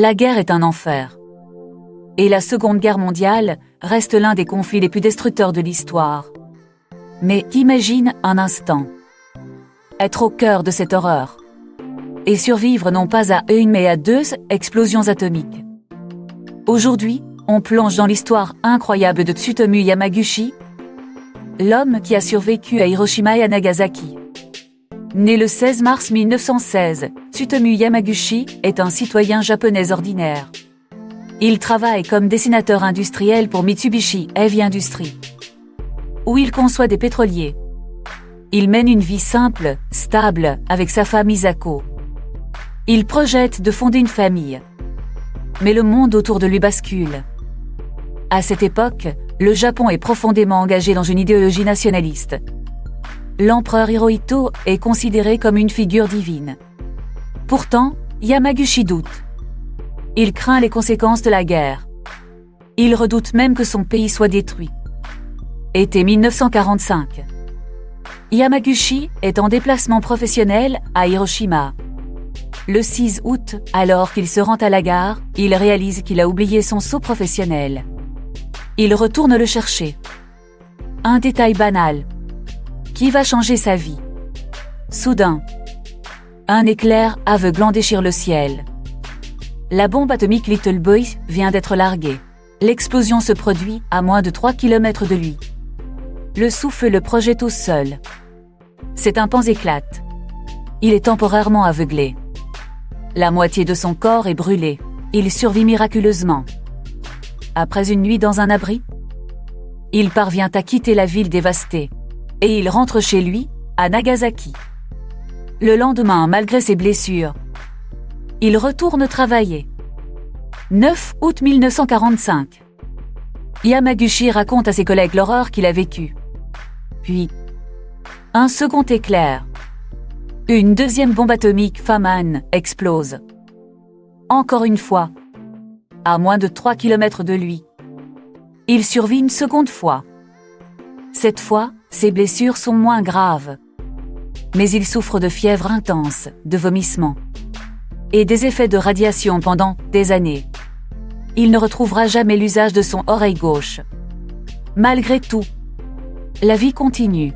La guerre est un enfer. Et la Seconde Guerre mondiale reste l'un des conflits les plus destructeurs de l'histoire. Mais imagine un instant être au cœur de cette horreur et survivre non pas à une mais à 2 explosions atomiques. Aujourd'hui, on plonge dans l'histoire incroyable de Tsutomu Yamaguchi, l'homme qui a survécu à Hiroshima et à Nagasaki. Né le 16 mars 1916, Tsutomu Yamaguchi est un citoyen japonais ordinaire. Il travaille comme dessinateur industriel pour Mitsubishi Heavy Industries, où il conçoit des pétroliers. Il mène une vie simple, stable, avec sa femme Misako. Il projette de fonder une famille. Mais le monde autour de lui bascule. À cette époque, le Japon est profondément engagé dans une idéologie nationaliste. L'empereur Hirohito est considéré comme une figure divine. Pourtant, Yamaguchi doute. Il craint les conséquences de la guerre. Il redoute même que son pays soit détruit. Été 1945. Yamaguchi est en déplacement professionnel à Hiroshima. Le 6 août, alors qu'il se rend à la gare, il réalise qu'il a oublié son seau professionnel. Il retourne le chercher. Un détail banal qui va changer sa vie. Soudain, un éclair aveuglant déchire le ciel. La bombe atomique Little Boy vient d'être larguée. L'explosion se produit à moins de 3 km de lui. Le souffle le projette au sol. Ses tympans éclatent. Il est temporairement aveuglé. La moitié de son corps est brûlée. Il survit miraculeusement. Après une nuit dans un abri, il parvient à quitter la ville dévastée. Et il rentre chez lui, à Nagasaki. Le lendemain, malgré ses blessures, il retourne travailler. 9 août 1945. Yamaguchi raconte à ses collègues l'horreur qu'il a vécue. Puis, un second éclair. Une deuxième bombe atomique Faman explose. Encore une fois, à moins de 3 km de lui. Il survit une seconde fois. Cette fois, ses blessures sont moins graves. Mais il souffre de fièvre intense, de vomissements et des effets de radiation pendant des années. Il ne retrouvera jamais l'usage de son oreille gauche. Malgré tout, la vie continue.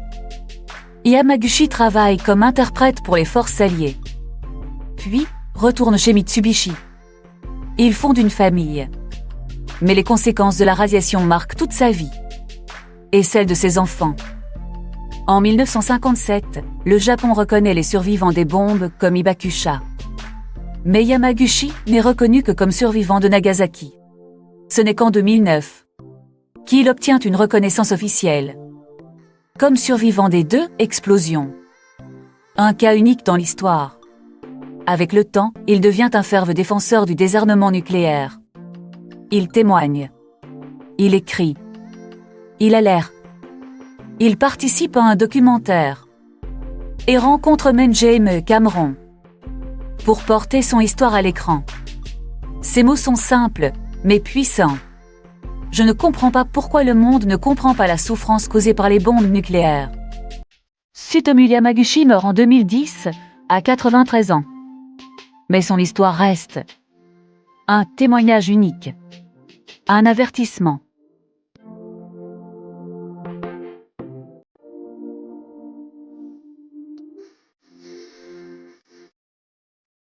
Yamaguchi travaille comme interprète pour les forces alliées. Puis, retourne chez Mitsubishi. Il fonde une famille. Mais les conséquences de la radiation marquent toute sa vie. Et celle de ses enfants. En 1957, le Japon reconnaît les survivants des bombes comme Hibakusha. Mais Yamaguchi n'est reconnu que comme survivant de Nagasaki. Ce n'est qu'en 2009 qu'il obtient une reconnaissance officielle comme survivant des 2 explosions. Un cas unique dans l'histoire. Avec le temps, il devient un fervent défenseur du désarmement nucléaire. Il témoigne. Il écrit. Il alerte. Il participe à un documentaire et rencontre même James Cameron pour porter son histoire à l'écran. Ces mots sont simples, mais puissants. Je ne comprends pas pourquoi le monde ne comprend pas la souffrance causée par les bombes nucléaires. Tsutomu Yamaguchi meurt en 2010, à 93 ans. Mais son histoire reste un témoignage unique, un avertissement.